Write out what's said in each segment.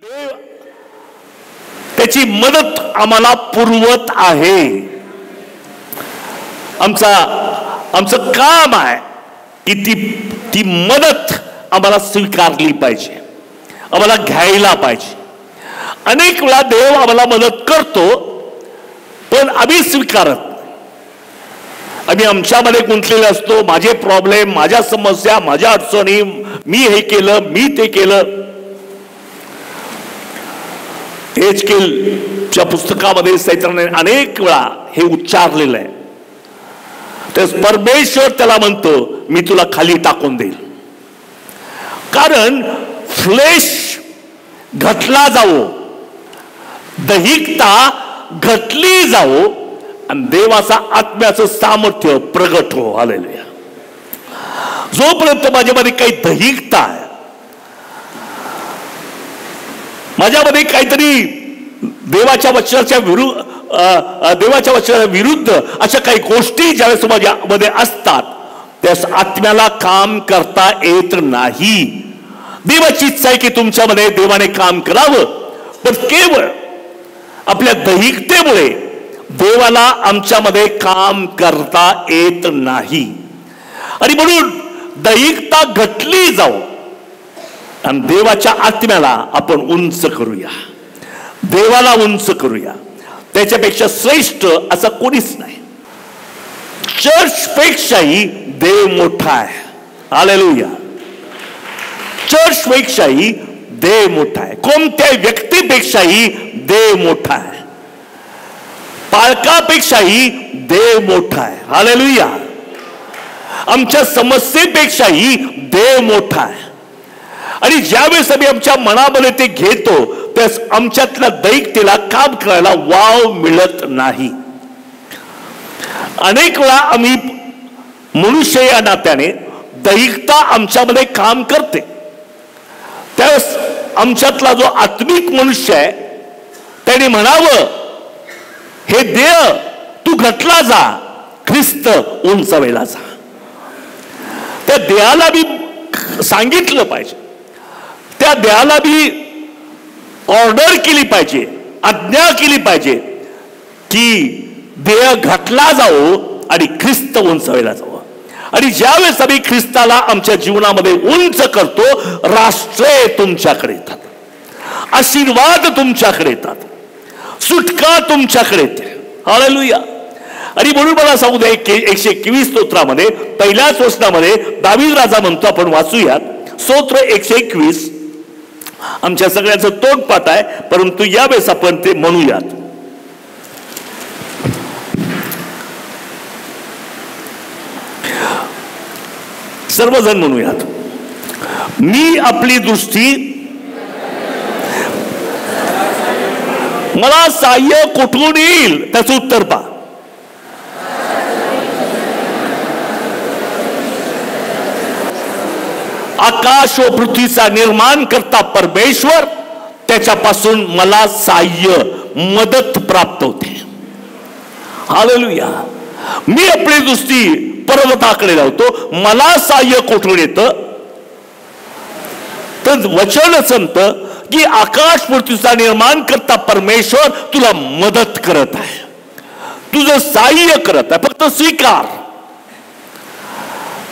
देव त्याची मदत आम्हाला पुरवत आहे। आमचं काम आहे की ती मदत आम्हाला स्वीकारली पाहिजे, आम्हाला घ्यायला पाहिजे। अनेक वेळा देव आम्हाला मदत करतो पण आम्ही स्वीकारत नाही। आम्ही आमच्यामध्ये गुंतलेले असतो, माझे प्रॉब्लेम, माझ्या समस्या, माझ्या अडचणी, मी हे केलं, मी ते केलं। एचकेलच्या पुस्तकामध्ये सैतानाने अनेक वेळा हे उच्चारलेलं आहे। तर परमेश्वर त्याला म्हणतो मी तुला खाली टाकून देईल, कारण फ्लेश घटला जावो, दैहिकता घटली जावो आणि देवाचा आत्म्याचं सामर्थ्य प्रगट हो। हालेलुया। जोपर्यंत माझ्यामध्ये काही दैहिकता आहे, माझ्यामध्ये काहीतरी देवाच्या वचनाच्या विरुद्ध अशा काही गोष्टी ज्यावेळेस माझ्यामध्ये असतात त्यास आत्म्याला काम करता येत नाही। देवाची इच्छा आहे की तुमच्यामध्ये देवाने काम करावं, पण केवळ आपल्या दैहिकतेमुळे देवाला आमच्यामध्ये काम करता येत नाही। आणि म्हणून दैहिकता घटली जाऊ आणि देवाच्या आत्म्याला आपण उंच करूया, देवाला उंच करूया। त्याच्यापेक्षा श्रेष्ठ असं कोणीच नाही। चर्च पेक्षाही देव मोठा आहे। हालेलुया। चर्च पेक्षाही देव मोठा आहे, कोणत्याही व्यक्तीपेक्षाही देव मोठा आहे, पालकापेक्षाही देव मोठा आहे। हालेलुया। आमच्या समस्येपेक्षाही देव मोठा आहे। आणि ज्यावेळेस आम्ही आमच्या मनामध्ये ते घेतो त्यास आमच्यातल्या दैहिकतेला काम करायला वाव मिळत नाही। अनेक वेळा आम्ही मनुष्य या नात्याने दैहिकता आमच्यामध्ये काम करते, त्यावेळेस आमच्यातला जो आत्मिक मनुष्य आहे त्याने म्हणावं हे देव तू घटला जा, ख्रिस्त उंचावला जा। त्या देवाला बी सांगितलं पाहिजे, त्या देवाला बी ऑर्डर केली पाहिजे, आज्ञा केली पाहिजे की देह घटला जावो आणि ख्रिस्त उंचावला जावं। आणि ज्यावेळेस आम्ही ख्रिस्ताला आमच्या जीवनामध्ये उंच करतो, राष्ट्रे तुमच्याकडे येतात, आशीर्वाद तुमच्याकडे येतात, सुटका तुमच्याकडे येते। हालेलुया। आणि म्हणून मला सांगू द्या 121 स्तोत्रामध्ये पहिल्याच वचनामध्ये दावीद राजा म्हणतो, आपण वाचूयात स्तोत्र 121। आमच्या सगळ्यांचं तोंडपाठ आहे, परंतु यावेळेस आपण ते म्हणूयात। सर्वजण म्हणूयात। मी आपली दृष्टी, मला सहाय्य कुठून येईल त्याचं उत्तर पहा। आकाश व पृथ्वीचा निर्माण करता परमेश्वर, त्याच्यापासून मला सहाय्य मदत प्राप्त होते। हालेलुया। मी आपली दृष्टी पर्वताकडे लावतो, मला सहाय्य कुठून येतं? तर वचन सांगतं की आकाश पृथ्वीचा निर्माण करता परमेश्वर तुला मदत करत आहे, तुझं सहाय्य करत आहे, फक्त स्वीकार।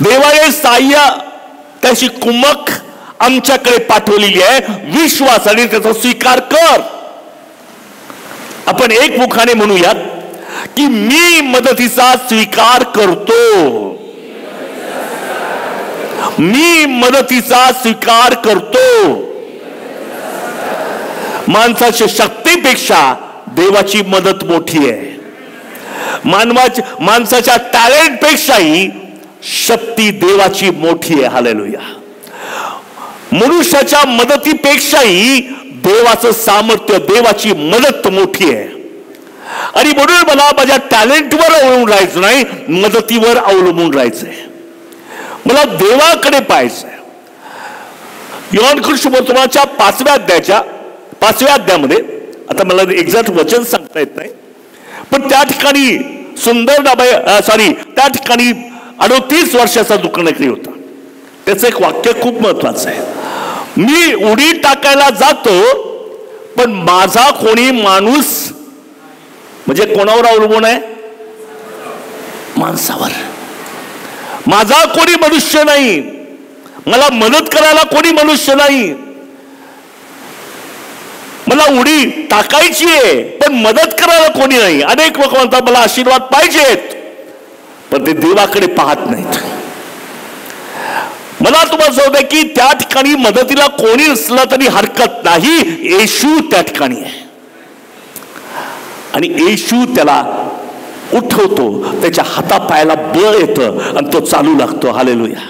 देवाने सहाय्य त्याची कुमक आमच्याकडे पाठवलेली आहे, विश्वासाने त्याचा स्वीकार कर। आपण एकमुखाने म्हणूयात की मी मदतीचा स्वीकार करतो, मी मदतीचा स्वीकार करतो। माणसाच्या शक्तीपेक्षा देवाची मदत मोठी आहे, माणसाच्या टॅलेंट पेक्षाही शक्ती देवाची मोठी आहे। हालेलुया। मनुष्याच्या मदतीपेक्षाही देवाचं सामर्थ्य, देवाची मदत मोठी आहे। आणि म्हणून मला माझ्या टॅलेंटवर अवलंबून राहायचं नाही, मदतीवर अवलंबून राहायचंय, मला देवाकडे पाहायचंय। योहान सुसमाचाराच्या 5व्या अध्यायामध्ये, आता मला एक्झॅक्ट वचन सांगता येत नाही, पण त्या ठिकाणी त्या ठिकाणी 38 वर्षाचा दुकानकरी होता। त्याचं एक वाक्य खूप महत्वाचं आहे। मी उडी टाकायला जातो पण माझा कोणी माणूस म्हणजे कोणावर अवलंबून आहे? माणसावर. माझा कोणी मनुष्य नाही, मला मदत करायला कोणी मनुष्य नाही. मला उडी टाकायची आहे पण मदत करायला कोणी नाही. अनेक लोक म्हणतात मला आशीर्वाद पाहिजेत, पण ते देवाकडे पाहत नाहीत. मला तुम्हाला सांगतो की त्या ठिकाणी मदतीला कोणी नसलं तरी हरकत नाही, येशू त्या ठिकाणी आहे आणि येशू त्याला उठवतो, त्याच्या हातापायाला बळ येतं आणि तो चालू लागतो. हालेलुया.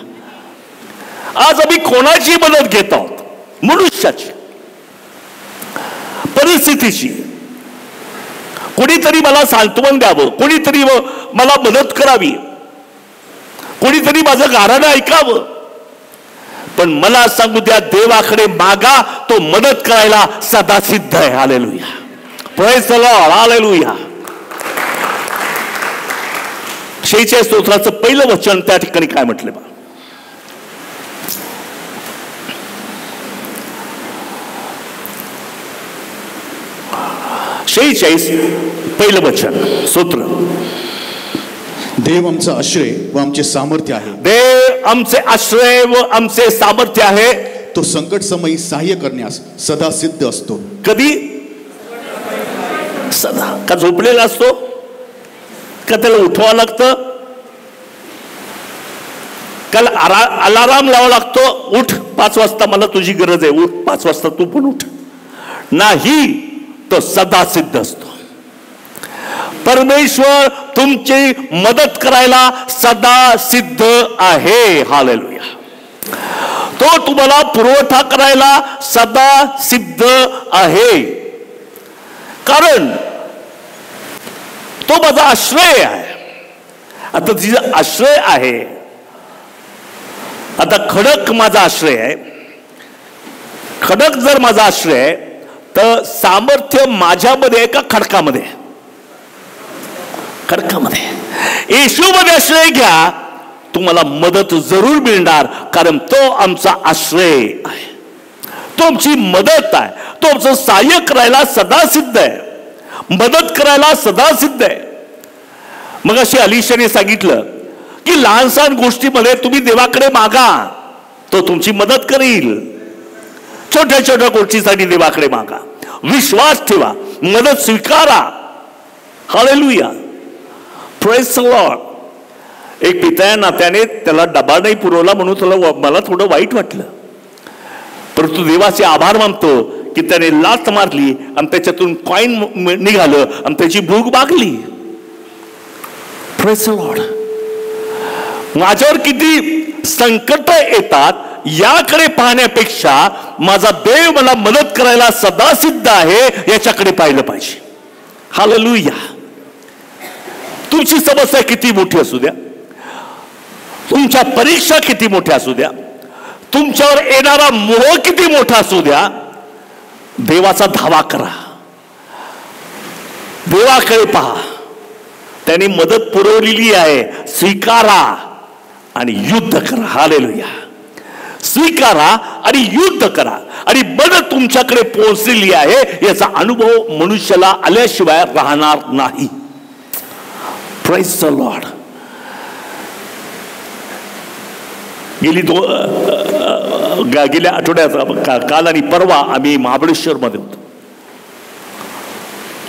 आज आम्ही कोणाची मदत घेत आहोत? मनुष्याची, परिस्थितीची. कोणीतरी मला सांत्वन द्यावं, कोणीतरी मला मदत करावी, कोणीतरी माझं गाणं ऐकावं. पण मला सांगू द्या, देवाकडे मागा, तो मदत करायला सदा सिद्ध आहे. Hallelujah. Praise the lord. Hallelujah. 46 स्तोत्राचं पहिलं वचन त्या ठिकाणी काय म्हटले बा? पहिलं वचन स्तोत्र. देव आमचा आश्रय व आमचे सामर्थ्य आहे. देव आमचे आश्रय व आमचे सामर्थ्य आहे. तो संकट समयी सहाय्य करण्यास सदा सिद्ध असतो. कधी? सदा. का झोपलेला असतो? का त्याला उठवावं लागतं? का अलाराम लावावा लागतो? उठ 5 वाजता, मला तुझी गरज आहे, उठ 5 वाजता तू पण उठ. नाही, तो सदा सिद्ध असतो. परमेश्वर तुमची मदत करायला सदा सिद्ध आहे. हालेलुया. तो तुम्हाला पुरवठा करायला सदा सिद्ध आहे, कारण तो माझा आश्रय आहे. आता तिचा आश्रय आहे. आता खडक माझा आश्रय आहे. खडक जर माझा आश्रय आहे तर सामर्थ्य माझ्यामध्ये आहे का खडकामध्ये? खडकामध्ये. येशूमध्ये आश्रय घ्या, तुम्हाला मदत जरूर मिळणार, कारण तो आमचा आश्रय आहे, तो आमची मदत आहे, तो आमचं सहाय्य करायला सदा सिद्ध आहे, मदत करायला सदा सिद्ध आहे. मग अशी अलिशाने सांगितलं की लहान सहान गोष्टीमध्ये तुम्ही देवाकडे मागा, तो तुमची मदत करील. छोट्या छोट्या गोष्टीसाठी देवाकडे मागा, विश्वास ठेवा, मदत स्वीकारा. हालेलुया. Praise the Lord. एक पिता या नात्याने त्याला डबा नाही पुरवला म्हणून त्याला मला थोडं वाईट वाटलं, परंतु देवाचे आभार मानतो की त्याने लात मारली आणि त्याच्यातून कॉईन निघालं आणि त्याची भूक भागली. Praise the Lord. माझ्यावर किती संकट येतात याकडे पाहण्यापेक्षा माझा देव मला मदत करायला सदा सिद्ध आहे याच्याकडे पाहिलं पाहिजे. हालेलुया. तुमची समस्या किती मोठी असू द्या, तुमच्या परीक्षा किती मोठ्या असू द्या, तुमच्यावर येणारा मोह किती मोठा असू द्या, देवाचा धावा करा, देवाकडे पहा. त्याने मदत पुरवलेली आहे, स्वीकारा आणि युद्ध करा. हालेलुया. स्वीकारा आणि युद्ध करा, आणि मदत तुमच्याकडे पोहोचलेली आहे याचा अनुभव मनुष्याला आल्याशिवाय राहणार नाही. Praise the Lord. गेल्या आठवड्यात काल आणि परवा आम्ही महाबळेश्वर मध्ये होतो.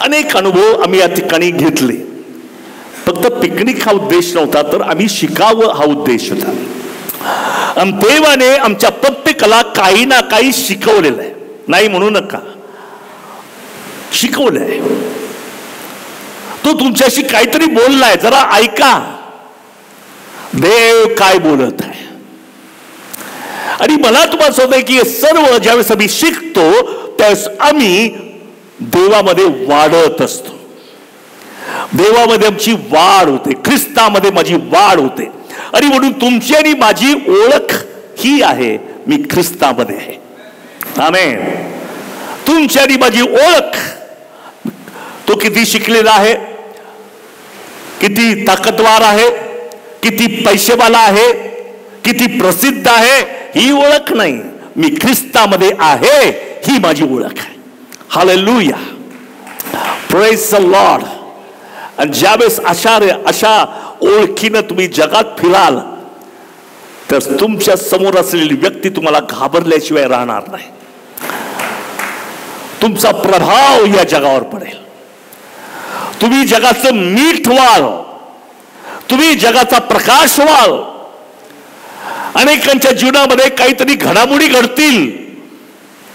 अनेक अनुभव आम्ही या ठिकाणी घेतले. फक्त पिकनिक हा उद्देश नव्हता, तर आम्ही शिकावं हा उद्देश होता. आणि देवाने आमच्या प्रत्येकाला काही ना काही शिकवलेलं आहे, नाही म्हणू नका, शिकवलंय. तो तुमच्याशी काहीतरी बोललाय, जरा ऐका देव काय बोलत आहे. आणि मला तुम्हाला सांगतोय की सर्व ज्यावेळेस आम्ही शिकतो त्यावेळेस आम्ही देवामध्ये वाढत असतो. देवामध्ये आमची वाढ होते, ख्रिस्तामध्ये माझी वाढ होते. आणि म्हणून तुमची आणि माझी ओळख ही आहे, मी ख्रिस्तामध्ये आहे. आमेन. तुमची आणि माझी ओळख, तो किती शिकलेला आहे, किती ताकदवार आहे, किती पैसेवाला आहे, किती प्रसिद्ध आहे, ही ओळख नाही. मी ख्रिस्तामध्ये आहे ही माझी ओळख आहे. Hallelujah, praise the Lord. आणि ज्यावेळेस अशा ओळखीनं तुम्ही जगात फिराल तर तुमच्या समोर असलेली व्यक्ती तुम्हाला घाबरल्याशिवाय राहणार नाही. तुमचा प्रभाव या जगावर पडेल. तुम्ही जगाचं मीठ व्हाल, तुम्ही जगाचा प्रकाश व्हाल. अनेकांच्या जीवनामध्ये काहीतरी घडामोडी घडतील,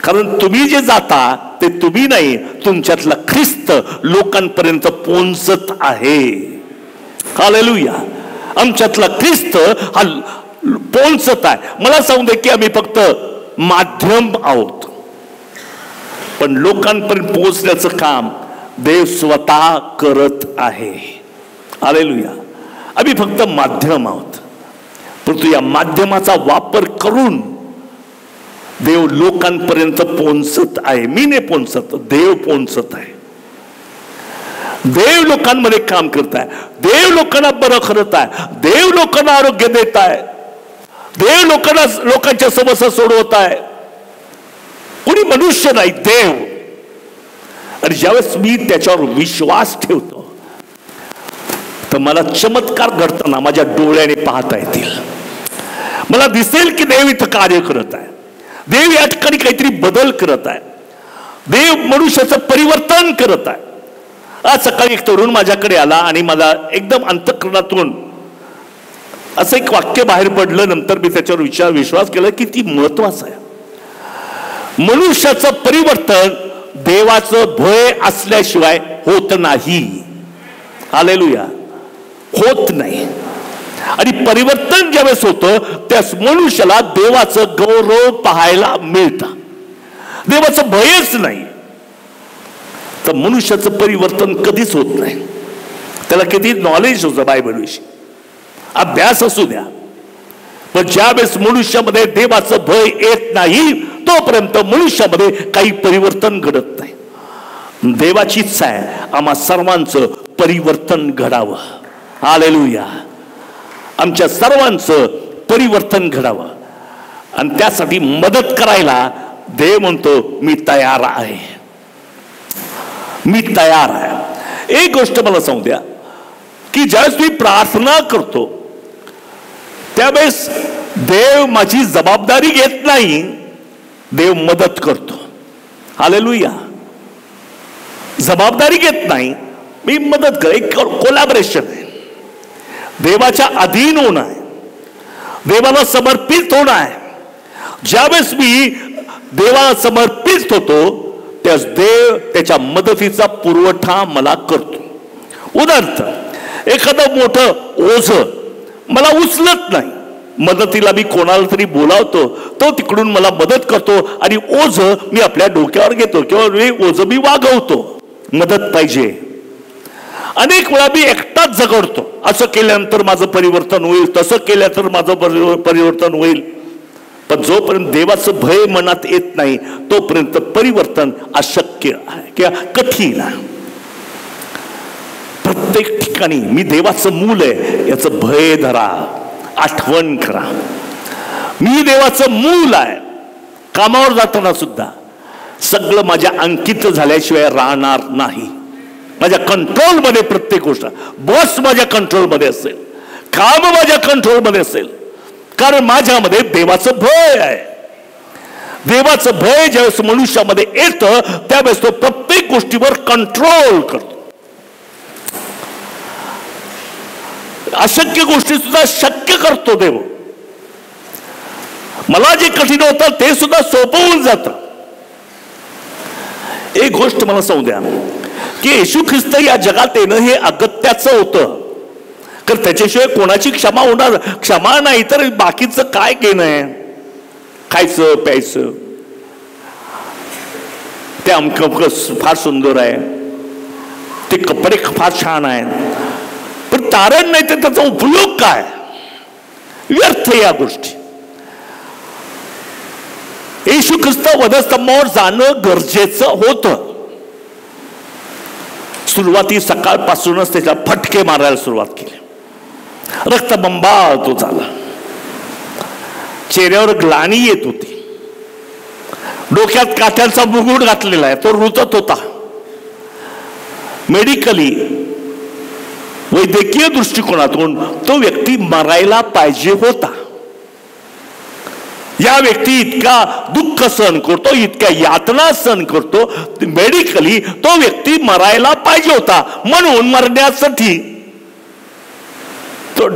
कारण तुम्ही जे जाता ते तुम्ही नाही, तुमच्यातला ख्रिस्त लोकांपर्यंत पोहोचत आहे. हालेलुया. आमच्यातला ख्रिस्त हा पोहोचत आहे. मला सांगू दे की आम्ही फक्त माध्यम आहोत, पण लोकांपर्यंत पोहोचण्याचं काम देव स्वतः करत आहे. हालेलुया. आम्ही फक्त माध्यम आहोत, परंतु या माध्यमाचा वापर करून देव लोकांपर्यंत पोहोचत आहे. मी नाही पोहोचत, देव पोहोचत आहे. देव लोकांमध्ये काम करत आहे. देव लोकांना बरं करत आहे. देव लोकांना आरोग्य देत आहे. देव लोकांच्या समस्या सोडवत आहे. कोणी मनुष्य नाही, देव. आणि ज्यावेळेस मी त्याच्यावर विश्वास ठेवतो तर मला चमत्कार घडताना माझ्या डोळ्याने पाहता येतील. मला दिसेल की देव इथं कार्य करत आहे. देव या ठिकाणी काहीतरी बदल करत आहे. देव मनुष्याचं परिवर्तन करत आहे. आज सकाळी एक तरुण माझ्याकडे आला आणि मला एकदम अंतःकरणातून असं एक वाक्य बाहेर पडलं. नंतर मी त्याच्यावर विश्वास केला की ती महत्वाचं आहे. मनुष्याचं परिवर्तन देवाचं भय असल्याशिवाय होत नाही. हालेलुया. होत नाही. आणि परिवर्तन ज्यावेळेस होतं त्यास मनुष्याला देवाचं गौरव पाहायला मिळतं. देवाचं भयच नाही तर मनुष्याचं परिवर्तन कधीच होत नाही. त्याला किती नॉलेज होतं बायबलविषयी, अभ्यास असू द्या, पण ज्यावेळेस मनुष्यामध्ये देवाचं भय येत नाही तोपर्यंत मनुष्यामध्ये काही परिवर्तन घडत नाही. देवाची इच्छा आहे आम्हा सर्वांचं परिवर्तन घडावं. हालेलुया. आमच्या सर्वांचं परिवर्तन घडावं आणि त्यासाठी मदत करायला देव म्हणतो मी तयार आहे. मी तयार आहे. एक गोष्ट मला सांगू द्या की ज्यावेळेस मी प्रार्थना करतो त्यावेळेस देव माझी जबाबदारी घेत नाही, देव मदत करतो. हालेलुया. जबाबदारी घेत नाही, मी मदत कर. एक कोलॅबोरेशन आहे. देवाच्या अधीन होणं आहे, देवाला समर्पित होणं आहे. ज्यावेळेस मी देवाला समर्पित होतो त्यास देव त्याच्या मदतीचा पुरवठा मला करतो. उदाहरणार्थ एखादं मोठं ओझ मला उचलत नाही, मदतीला मी कोणाला तरी बोलावतो, तो तिकडून मला मदत करतो आणि ओझ मी आपल्या डोक्यावर घेतो किंवा ओझ मी वागवतो. मदत पाहिजे. अनेक वेळा मी एकटाच झगडतो, असं केल्यानंतर माझं परिवर्तन होईल, तसं केलं तर माझं परिवर्तन होईल. पण जोपर्यंत देवाचं भय मनात येत नाही तोपर्यंत परिवर्तन अशक्य आहे किंवा कठीण आहे. प्रत्येक ठिकाणी मी देवाचं मूल आहे याचं भय धरा, आठवण करा. मी देवाचं मूल आहे. कामावर जाताना सुद्धा सगळं माझ्या अंकित झाल्याशिवाय राहणार नाही. माझ्या कंट्रोलमध्ये प्रत्येक गोष्ट. बॉस माझ्या कंट्रोलमध्ये असेल, काम माझ्या कंट्रोलमध्ये असेल, कारण माझ्यामध्ये देवाचं भय आहे. देवाचं भय ज्यावेळेस मनुष्यामध्ये येतं त्यावेळेस तो प्रत्येक गोष्टीवर कंट्रोल करतो. अशक्य गोष्टी सुद्धा शक्य करतो देव. मला जे कठीण होतं ते सुद्धा सोपं होऊन जातं. एक गोष्ट मला सांगू द्या की येशू ख्रिस्त या जगात येणं हे अगत्याचं होतं, कारण त्याच्याशिवाय कोणाची क्षमा होणार. क्षमा नाही तर बाकीचं काय घेणं आहे. खायचं प्यायचं ते अमकं फार सुंदर आहे, ते कपडे फार छान आहेत, पण तारण नाही तर त्याचा उपयोग काय. व्यर्थ या गोष्टी. येशू ख्रिस्त वधस्तंभावर जाणं गरजेचं होतं. सुरुवाती सकाळपासूनच त्याला फटके मारायला सुरुवात केली. रक्तबंबाळ तो झाला. चेहऱ्यावर ग्लानी येत होती, डोक्यात काठ्यांचा मुकुट घातलेला आहे, तो रुतत होता. मेडिकली वैद्यकीय दृष्टिकोनातून तो व्यक्ती मरायला पाहिजे होता. या व्यक्ती इतका दुःख सहन करतो, इतक्या यातना सहन करतो, मेडिकली तो व्यक्ती मरायला पाहिजे होता. म्हणून मरण्यासाठी तो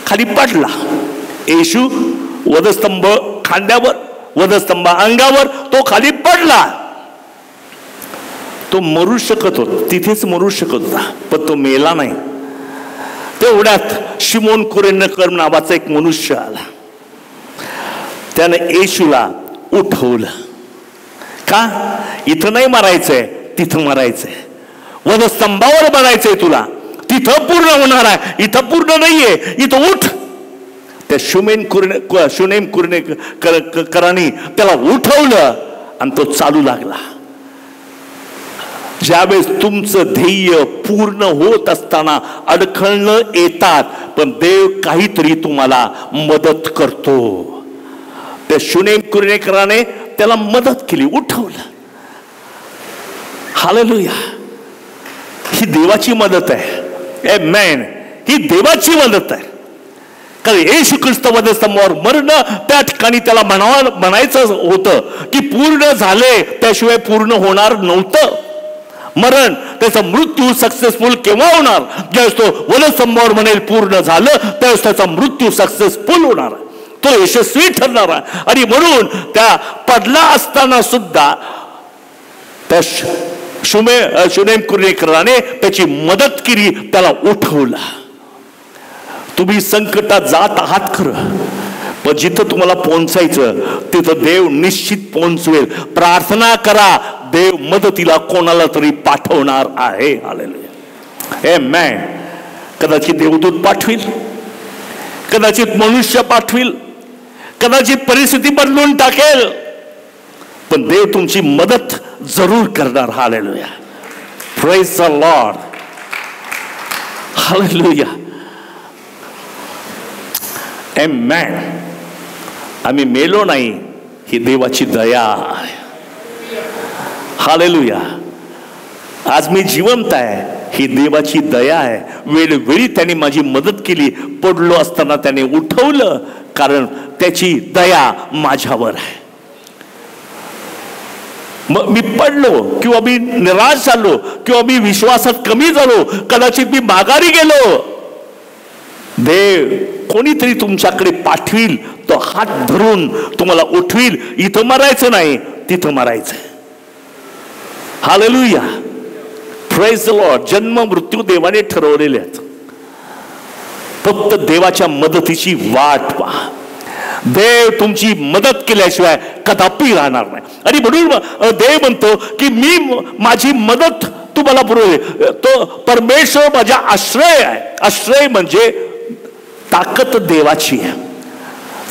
खाली पडला. येशू वधस्तंभ खांद्यावर, वधस्तंभ अंगावर, तो खाली पडला. तो मरू शकत होता, तिथेच मरू शकत होता, पण तो मेला नाही. तेवढ्यात शिमोन कुरेनेकर नावाचा एक मनुष्य आला. त्याने येशूला उठवलं. का? इथं नाही मरायचंय, तिथं मरायचंय. वधस्तंभावर मरायचंय तुला, तिथं पूर्ण होणार आहे, इथं पूर्ण नाहीये, इथं उठ. त्या शुनेम कुरेनेकरांनी त्याला उठवलं आणि तो चालू लागला. ज्यावेळेस तुमचं ध्येय पूर्ण होत असताना अडखळणं येतात, पण देव काहीतरी तुम्हाला मदत करतो. त्या शुनेम कुरेनेकराने त्याला मदत केली, उठवलं. हालेलुया. ही देवाची मदत आहे. आमेन. ही देवाची मदत आहे. कारण येशू ख्रिस्त वधस्तंभावर मरणं, त्या ठिकाणी त्याला म्हणायचं होतं की पूर्ण झाले, त्याशिवाय पूर्ण होणार नव्हतं. मरण, त्याचा मृत्यू सक्सेसफुल केव्हा होणार? ज्यावेळेस तो वधस्तंभावर म्हणेल पूर्ण झालं, त्यावेळेस त्याचा मृत्यू सक्सेसफुल होणार, तो यशस्वी ठरणार. आणि म्हणून त्या पडला असताना सुद्धा त्या शुनेम कुरेनेकराने त्याची मदत केली, त्याला उठवला. तुम्ही संकटात जात आहात खरं, पण जिथं तुम्हाला पोहोचायचं तिथं देव निश्चित पोहोचवेल. प्रार्थना करा, देव मदतीला कोणाला तरी पाठवणार आहे. हालेलुया. आमेन. कदाचित देवदूत पाठविल, कदाचित मनुष्य पाठविल, कदाचित परिस्थिती बदलून टाकेल, पण देव तुमची मदत जरूर करणार. Hallelujah. Praise the lord. Hallelujah. Amen. आम्ही मेलो नाही, ही देवाची दया आहे. हालेलुया. आज मी जिवंत आहे, ही देवाची दया आहे. वेळोवेळी त्याने माझी मदत केली. पडलो असताना त्याने उठवलं, कारण त्याची दया माझ्यावर आहे. मग मी पडलो किंवा मी निराश झालो किंवा मी विश्वासात कमी झालो, कदाचित मी माघारी गेलो, देव कोणीतरी तुमच्याकडे पाठविल, तो हात धरून तुम्हाला उठविल. इथं मरायचं नाही, तिथं मरायचं. हालेलुया. Praise the Lord. जन्म मृत्यू देवाने ठरवलेले आहेत. फक्त देवाच्या मदतीची वाट पहा. देव तुमची मदत केल्याशिवाय कदापि राहणार नाही. आणि म्हणून देव म्हणतो की मी माझी मदत तुम्हाला पुरवेल. तो परमेश्वर माझा आश्रय आहे. आश्रय म्हणजे ताकद देवाची आहे.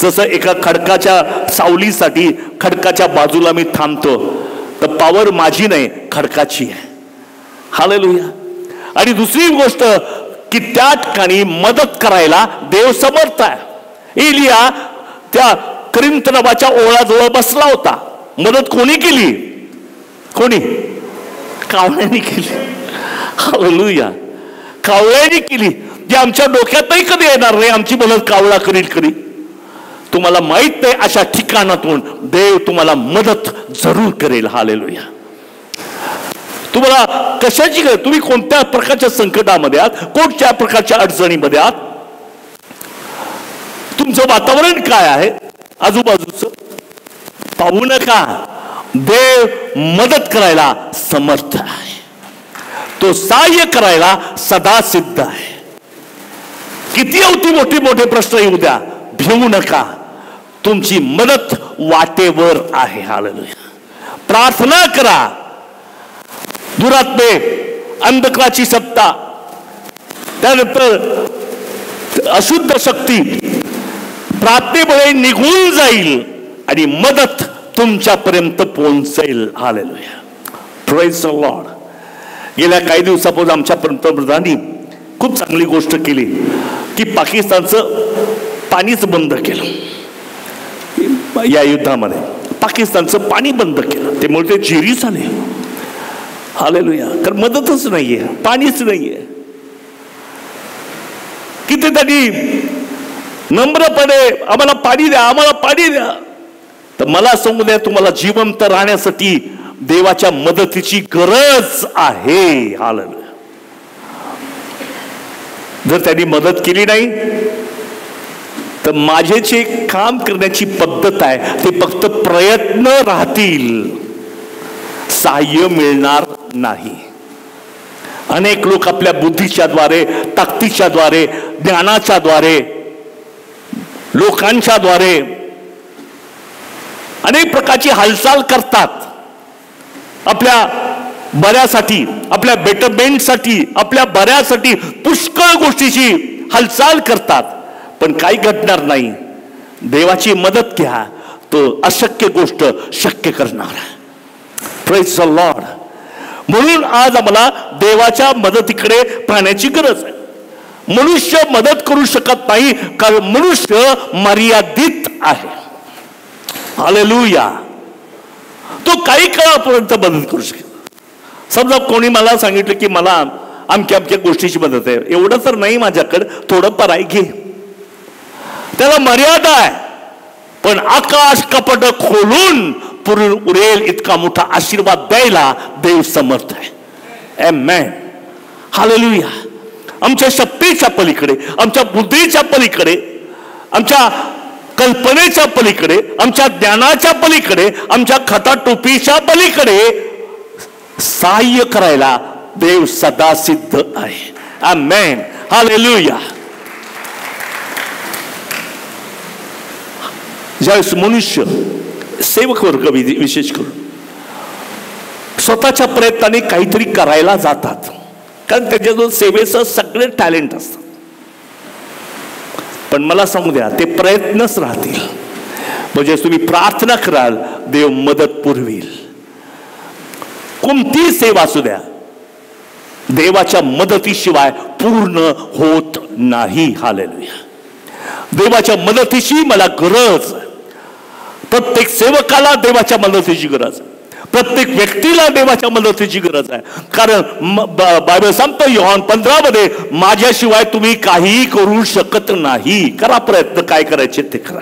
जसं एका खडकाच्या सावलीसाठी खडकाच्या बाजूला मी थांबतो, तर पॉवर माझी नाही, खडकाची आहे. हालेलुया. आणि दुसरी गोष्ट की त्या ठिकाणी मदत करायला देव समर्थ आहे. एलिया त्या करिंत नावाच्या ओळाजवळ बसला होता. मदत कोणी केली? कोणी? कावळ्यांनी केली. हालेलुया. कावळ्यांनी केली. जे आमच्या डोक्यातही कधी येणार नाही आमची मदत कावळा करील करी. तुम्हाला माहित नाही, अशा ठिकाणातून देव तुम्हाला मदत जरूर करेल. हालेलुया. तुम्हाला कशाची गरज? तुम्ही कोणत्या प्रकारच्या संकटामध्ये आहात, कोणत्या प्रकारच्या अडचणीमध्ये आहात, तुमचं वातावरण काय आहे आजूबाजूचं, पाहू नका. देव मदत करायला समर्थ आहे. तो सहाय्य करायला सदा सिद्ध आहे. किती मोठे मोठे प्रश्न येऊ द्या, भिवू नका. तुमची मदत वाटेवर आहे. हालेलुया. प्रार्थना करा. दुरात्मे, अंधकाराची सत्ता, त्यानंतर अशुद्ध शक्ती प्रार्थनेमुळे निघून जाईल आणि मदत तुमच्यापर्यंत पोहोचेल. हालेलुया. Praise the Lord. गेल्या काही दिवसापूर्वी आमच्या पंतप्रधानांनी खूप चांगली गोष्ट केली की पाकिस्तानचं पाणीच बंद केलं. या युद्धामध्ये पाकिस्तानचं पाणी बंद केलं, ते म्हणते जिरी झाले. हालेलुया. कारण मदतच नाहीये, पाणीच नाहीये. किती त्यांनी नम्रपणे आम्हाला पाणी द्या, आम्हाला पाणी द्या. तर मला सांगू द्या, तुम्हाला जिवंत राहण्यासाठी देवाच्या मदतीची गरज आहे. हालेलुया. जर त्यांनी मदत केली नाही तर माझे जे काम करण्याची पद्धत आहे ते फक्त प्रयत्न राहतील, सहाय्य मिळणार नाही. अनेक लोक आपल्या बुद्धीच्या द्वारे, ताकदीच्या द्वारे, ज्ञानाच्या द्वारे, लोकांच्या द्वारे अनेक प्रकारची हालचाल करतात. आपल्या बऱ्यासाठी, आपल्या बेटरमेंटसाठी, आपल्या बऱ्यासाठी पुष्कळ गोष्टीची हालचाल करतात, पण काही घडणार नाही. देवाची मदत घ्या, तो अशक्य गोष्ट शक्य करणार. Praise the Lord. म्हणून आज आम्हाला देवाच्या मदतीकडे पाहण्याची गरज आहे. मनुष्य मदत करू शकत नाही, कारण मनुष्य मर्यादित आहे. हालेलुया. तो काही काळापर्यंत मदत करू शकेल. समजा कोणी मला सांगितलं की मला अमक्या अमक्या गोष्टीची मदत आहे, एवढं तर नाही माझ्याकडे, थोडंफार आहे घे. त्याला मर्यादा आहे, पण आकाश कपाट खोलून पुरून उरेल इतका मोठा आशीर्वाद द्यायला देव समर्थ आहे. आमेन. हालेलुया. आमच्या शक्तीच्या पलीकडे, आमच्या बुद्धीच्या पलीकडे, आमच्या कल्पनेच्या पलीकडे, आमच्या ज्ञानाच्या पलीकडे, आमच्या खटाटोपीच्या पलीकडे सहाय्य करायला देव सदा सिद्ध आहे. आमेन. हालेलुया. ज्यावेळेस मनुष्य, सेवक वर्ग विशेष करून, स्वतःच्या प्रयत्नाने काहीतरी करायला जातात, कारण त्याच्याजवळ सेवेचं सगळे टॅलेंट असतात. पण मला सांगू द्या, ते प्रयत्नच राहतील. म्हणजे तुम्ही प्रार्थना कराल, देव मदत पुरवेल. कोणती सेवा असू द्या, देवाच्या मदतीशिवाय पूर्ण होत नाही. हालेलुया. देवाच्या मदतीची मला गरज. प्रत्येक सेवकाला देवाच्या मदतीची गरज आहे. प्रत्येक व्यक्तीला देवाच्या मदतीची गरज आहे. कारण बायबल सांगतो योहान 15 मध्ये, माझ्याशिवाय तुम्ही काही करू शकत नाही. करा प्रयत्न, काय करायचे ते करा,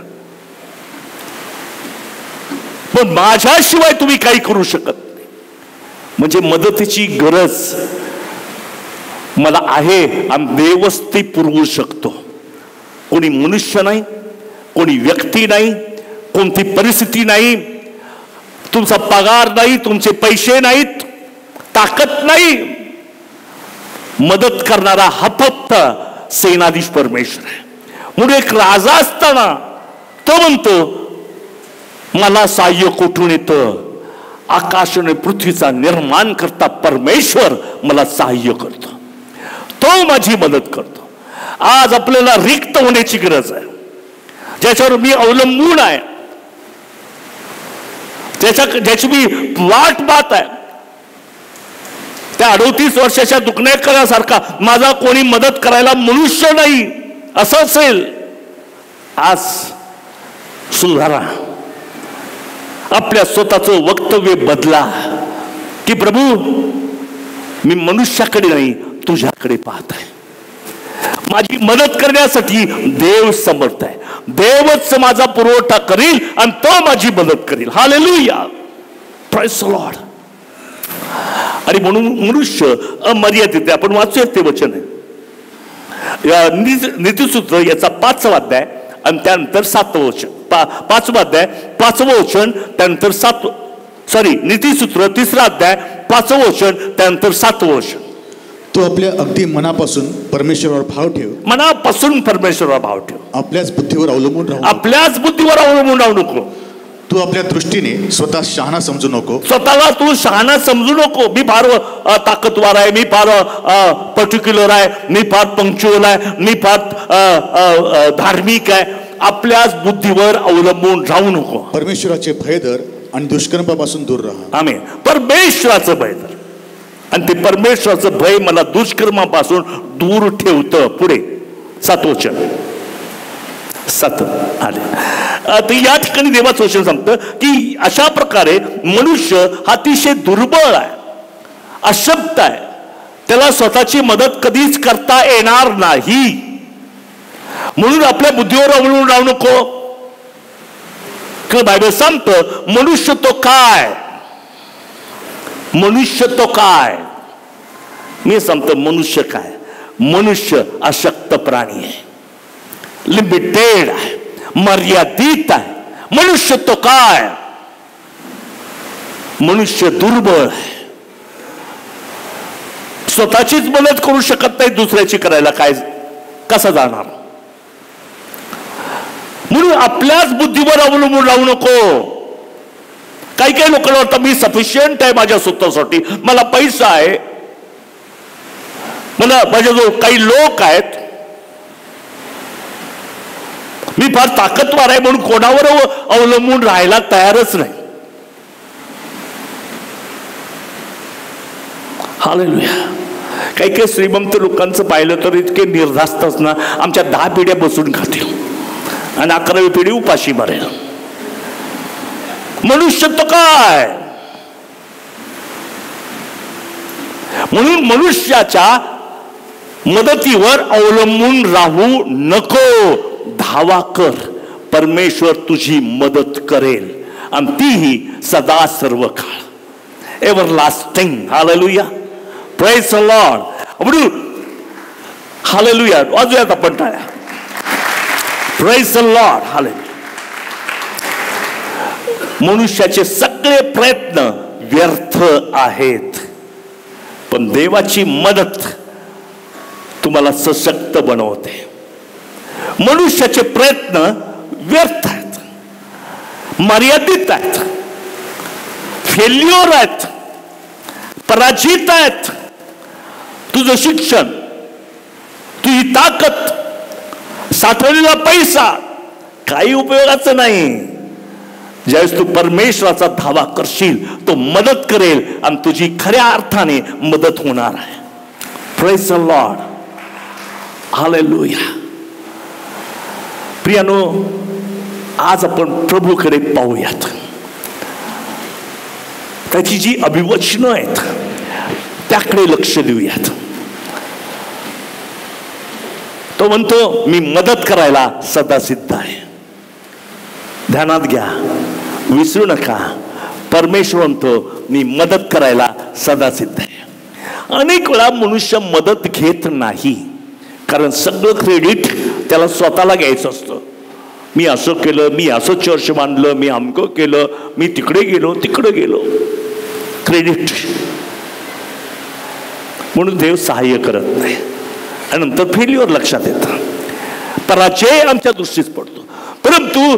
पण माझ्याशिवाय तुम्ही काही करू शकत नाही. म्हणजे मदतीची गरज मला आहे, आणि देवच ती पुरवू शकतो. कोणी मनुष्य नाही, कोणी व्यक्ती नाही, कोणती परिस्थिती नाही, तुमचा पगार नाही, तुमचे पैसे नाहीत, ताकद नाही. मदत करणारा हा फक्त सेनाधीश परमेश्वर आहे. म्हणून एक राजा असताना तो म्हणतो, मला सहाय्य कुठून येतं? आकाश आणि पृथ्वीचा निर्माण करता परमेश्वर मला सहाय्य करतो, तो माझी मदत करतो. आज आपल्याला रिक्त होण्याची गरज आहे, ज्याच्यावर मी अवलंबून आहे, ज्याची मी वाट पाहत आहे. त्या 38 वर्षाच्या दुखण्यासारखा माझा कोणी मदत करायला मनुष्य नाही, असं असेल. आज सुधारा, आपल्या स्वतःचं वक्तव्य बदला की प्रभू, मी मनुष्याकडे नाही, तुझ्याकडे पाहत आहे. माझी मदत करण्यासाठी देव समर्थ आहे. देवच माझा पुरवठा करील आणि तो माझी मदत करील. हालेलुया. Praise the Lord. आणि म्हणून मनुष्य अमर्यादित आहे. आपण वाचूया ते वचन आहे, नीतिसूत्र याचा 5वा अध्याय आणि त्यानंतर 7वं वचन. 5वा अध्याय 5वं वचन, त्यानंतर 7, नीतिसूत्र 3रा अध्याय 5वं वचन, त्यानंतर 7वं वचन. तू आपल्या अगदी मनापासून परमेश्वरावर भाव ठेव. मनापासून परमेश्वरावर भाव ठेव. आपल्याच बुद्धीवर अवलंबून राहू. आपल्याच बुद्धीवर अवलंबून राहू नको. तू आपल्या दृष्टीने स्वतः शहाणा समजू नको. स्वतःला तू शहाणा समजू नको. मी फार ताकदवार आहे, मी फार पर्टिक्युलर आहे, मी फार पंक्च्युअल आहे, मी फार धार्मिक आहे. आपल्याच बुद्धीवर अवलंबून राहू नको. परमेश्वराचे भय धर आणि दुष्कर्मापासून दूर राहा. आमेन. परमेश्वराचं भय धर, आणि ते परमेश्वराचं भय मला दुष्कर्मापासून दूर ठेवतं. पुढे 7वं वचन. सतत आले. तर या ठिकाणी देवाचं वचन सांगतं की अशा प्रकारे मनुष्य अतिशय दुर्बळ आहे, अशक्त आहे, त्याला स्वतःची मदत कधीच करता येणार नाही. म्हणून आपल्या बुद्धीवर अवलंबून राहू नको. बायबल सांगतं मनुष्य तो काय, मनुष्य तो काय. मी सांगतो मनुष्य काय, मनुष्य अशक्त प्राणी आहे, लिमिटेड आहे, मर्यादित आहे. मनुष्य तो काय, मनुष्य दुर्बळ आहे, स्वतःचीच मदत करू शकत नाही, दुसऱ्याची करायला काय कसं जाणार. म्हणून आपल्याच बुद्धीवर अवलंबून राहू नको. काही काही लोकांना वाटतं मी सफिशियंट आहे माझ्या स्वतःसाठी, मला पैसा आहे, मला माझ्याजवळ काही लोक आहेत, मी फार ताकदवार आहे म्हणून कोणावर अवलंबून राहायला तयारच नाही. हालेलुया. काही काही श्रीमंत लोकांचं पाहिलं तर इतके निर्धास्तच ना, आमच्या 10 पिढ्या बसून खातील आणि 11वी पिढी उपाशी मरेल. मनुष्य तो काय. म्हणून मनुष्याच्या मदतीवर अवलंबून राहू नको. धावा कर, परमेश्वर तुझी मदत करेल आणि तीही सदा सर्व काळ. एव्हरलास्टिंग. हालेलुया. Praise the Lord. म्हणून हालेलुया. वाजूयात आपण टाळ्या. Praise the lord. हालेलुया. मनुष्याचे सगळे प्रयत्न व्यर्थ आहेत, पण देवाची मदत तुम्हाला सशक्त बनवते. मनुष्याचे प्रयत्न व्यर्थ आहेत, मर्यादित आहेत, फेल्युअर आहेत, पराजित आहेत. तुझं शिक्षण, तुझी ताकद, साठवलेला पैसा काही उपयोगाचं नाही. ज्यावेळेस तू परमेश्वराचा धावा करशील तो मदत करेल आणि तुझी खऱ्या अर्थाने मदत होणार आहे. Praise the lord. हालेलुया. प्रियानो, आज आपण प्रभूकडे पाहूयात. त्याची जी अभिवचनं आहेत त्याकडे लक्ष देऊयात. तो म्हणतो मी मदत करायला सदा सिद्ध आहे. ध्यानात घ्या, विसरू नका. परमेश्वर म्हणतो मी मदत करायला सदा सिद्ध आहे. अनेक वेळा मनुष्य मदत घेत नाही, कारण सगळं क्रेडिट त्याला स्वतःला घ्यायचं असतं. मी असं केलं, मी असं चर्च बांधलं, मी अमकं केलं, मी तिकडे गेलो, तिकडे गेलो. क्रेडिट. म्हणून देव सहाय्य करत नाही आणि नंतर फेल्युअर लक्षात येतं, पराजय आमच्या दृष्टीस पडतो. परंतु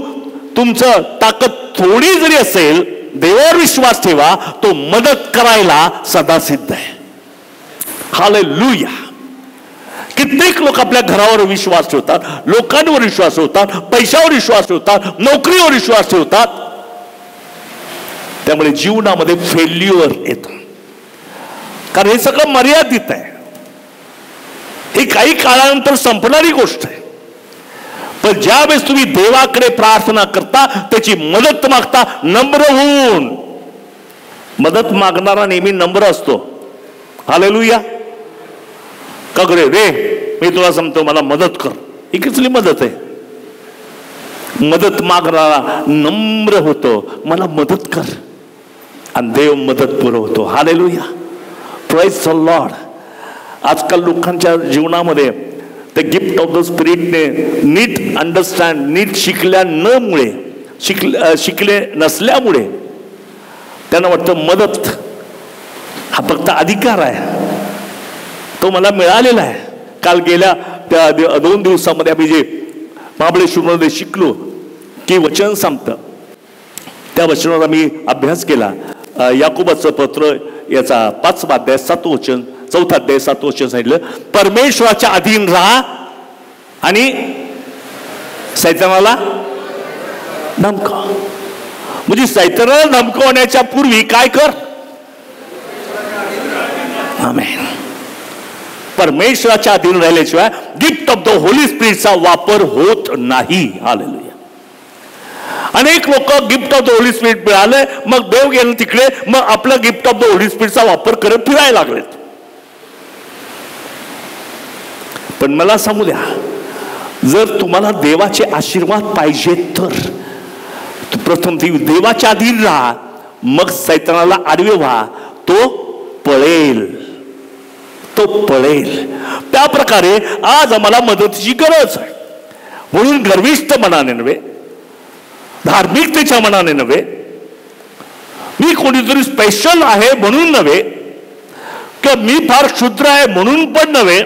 तुमचं ताकद थोडी जरी असेल, देवावर विश्वास ठेवा, तो मदत करायला सदा सिद्ध आहे. हालेलुया. कित्येक लोक आपल्या घरावर विश्वास ठेवतात, लोकांवर विश्वास ठेवतात, पैशावर विश्वास ठेवतात, नोकरीवर विश्वास ठेवतात. त्यामुळे जीवनामध्ये फेल्युअर येतं, कारण हे सगळं मर्यादित आहे. ही काही काळानंतर संपणारी गोष्ट आहे. पण ज्या वेळेस तुम्ही देवाकडे प्रार्थना करता, त्याची मदत मागता नम्र होऊन. मदत मागणारा नेहमी नम्र असतो. हालेलुया. का रे मी तुला सांगतो मला मदत कर. ही कसली मदत आहे. मदत मागणारा नम्र होतो, मला मदत कर, आणि देव मदत पुरवतो. हालेलुया. Praise the lord. आजकाल लोकांच्या जीवनामध्ये ते गिफ्ट ऑफ द स्पिरिटने नीट अंडरस्टँड, नीट शिकले नसल्यामुळे त्यांना वाटतं मदत हा फक्त अधिकार आहे, तो मला मिळालेला आहे. काल गेल्या त्या 2 दिवसामध्ये आम्ही जे महाबळेश्वरमध्ये शिकलो की वचन सांगतं, त्या वचनावर आम्ही अभ्यास केला. याकोबाचं पत्र याचा 5वा अध्याय 7वं वचन, 4था अध्याय 7वं वचन सांगितलं, परमेश्वराच्या अधीन राहा आणि सैतानाला धमकाव. म्हणजे सैतानाला धमकवण्याच्या पूर्वी काय कर. आमेन. परमेश्वराच्या अधीन राहिल्याशिवाय गिफ्ट ऑफ द होली स्पिरिटचा वापर होत नाही. हालेलुया. अनेक लोक gift of the Holy spirit मिळालं, मग देव गेलं तिकडे, मग आपलं गिफ्ट ऑफ द होली स्पिरिटचा वापर करत फिरायला लागलेत. पण मला सांगू द्या, जर तुम्हाला देवाचे आशीर्वाद पाहिजे तर प्रथम देवाच्या अधीन राहा, मग सैतानाला आडवे व्हा, तो पळेल. तो पळेल. त्या प्रकारे आज आम्हाला मदतीची गरज आहे. म्हणून गर्विष्ठ मनाने नव्हे, धार्मिकतेच्या मनाने नव्हे, मी कोणीतरी स्पेशल आहे म्हणून नव्हे, किंवा मी फार क्षुद्र आहे म्हणून पण नव्हे,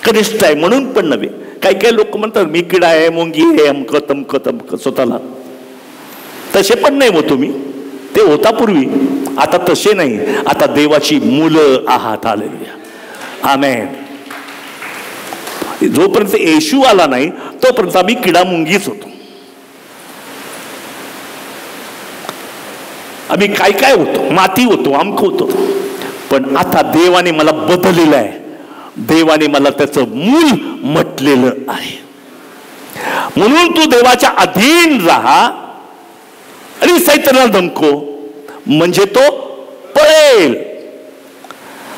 कनिष्ठ आहे म्हणून पण नव्हे. काही काही लोक म्हणतात मी किडा आहे, मुंगी आहे, अमक तमक तमक. स्वतःला तसे पण नाही हो तुम्ही. ते होता पूर्वी, आता तसे नाही. आता देवाची मुलं आहात. हालेलुया. आमेन. जोपर्यंत येशू आला नाही तोपर्यंत आम्ही किडा मुंगीच होतो. आम्ही काय काय होतो, माती होतो, अमक होतो. पण आता देवाने मला बदललेलं आहे. देवाने मला त्याचं मूल म्हटलेलं आहे. म्हणून तू देवाच्या अधीन राहा आणि सैतानाला धमको, म्हणजे तो पळेल.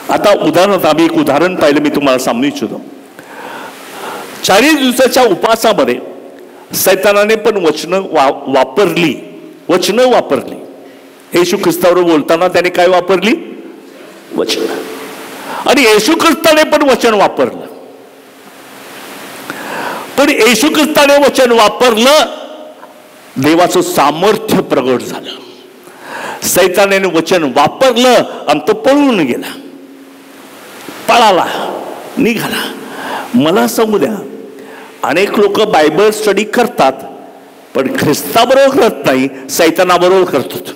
आता उदाहरणार्थ आम्ही एक उदाहरण पाहिलं, मी तुम्हाला सांगू इच्छितो. 40 दिवसाच्या उपवासामध्ये सैतानाने पण वचनं वापरली. येशू ख्रिस्तावर बोलताना त्याने काय वापरली? वचन. आणि येशू ख्रिस्ताने पण वचन वापरलं. पण येशू ख्रिस्ताने वचन वापरलं, देवाचं सामर्थ्य प्रगट झालं. सैतानाने वचन वापरलं आणि तो पळून गेला, पळाला, निघाला. मला सांगू द्या, अनेक लोक बायबल स्टडी करतात पण ख्रिस्ताबरोबर करत नाही, सैतानाबरोबर करतात.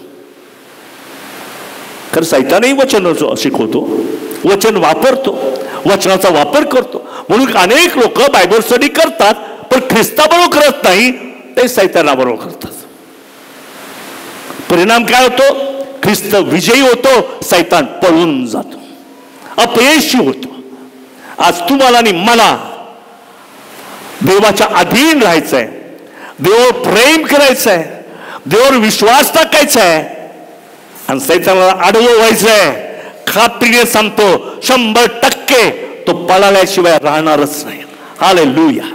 कारण सैतानही वचन शिकवतो, वचन वापरतो, वचनाचा वापर करतो. म्हणून अनेक लोक बायबल स्टडी करतात पण ख्रिस्ताबरोबर करत नाही, ते सैतानाबरोबर करतात. परिणाम काय होतो? ख्रिस्त विजयी होतो, सैतान पळून जातो, अपयशी होतो. आज तुम्हाला आणि मला देवाच्या अधीन राहायचंय, देवावर प्रेम करायचंय, देवावर विश्वास टाकायचा आहे आणि सैतानाला आडवं व्हायचंय. खात्रीने सांगतो 100% तो पळाल्याशिवाय राहणारच नाही. हालेलुया.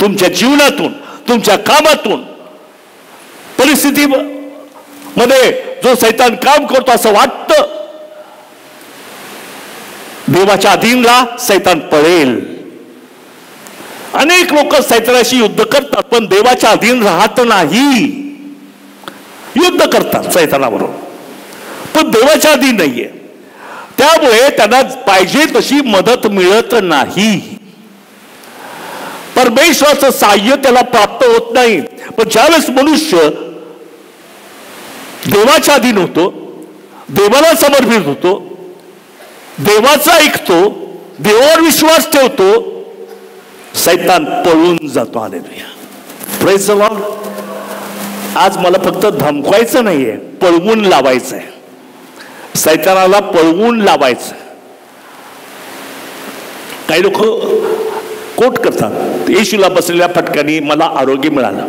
तुमच्या जीवनातून, तुमच्या कामातून, परिस्थिती मध्ये जो सैतान काम करतो असं वाटतं, देवाच्या अधीन राहा, सैतान पळेल. अनेक लोक सैतानाशी युद्ध करतात पण देवाच्या अधीन राहत नाही. युद्ध करतात सैतानाबरोबर पण देवाच्या अधीन नाहीये. त्यामुळे त्यांना पाहिजे तशी मदत मिळत नाही. परमेश्वराचं सहाय्य त्याला प्राप्त होत नाही. पण ज्यावेळेस मनुष्य देवाच्या अधीन होतो, देवाला समर्पित होतो, देवाचा ऐकतो, देवावर विश्वास ठेवतो, सैतान पळून जातो. हालेलुया. Praise the Lord. आज मला फक्त धमकायचं नाहीये, पळवून लावायचं आहे. सैतानाला पळवून लावायचं. काही लोक कोट करतात, येशूला बसलेल्या फटक्याने मला आरोग्य मिळालं,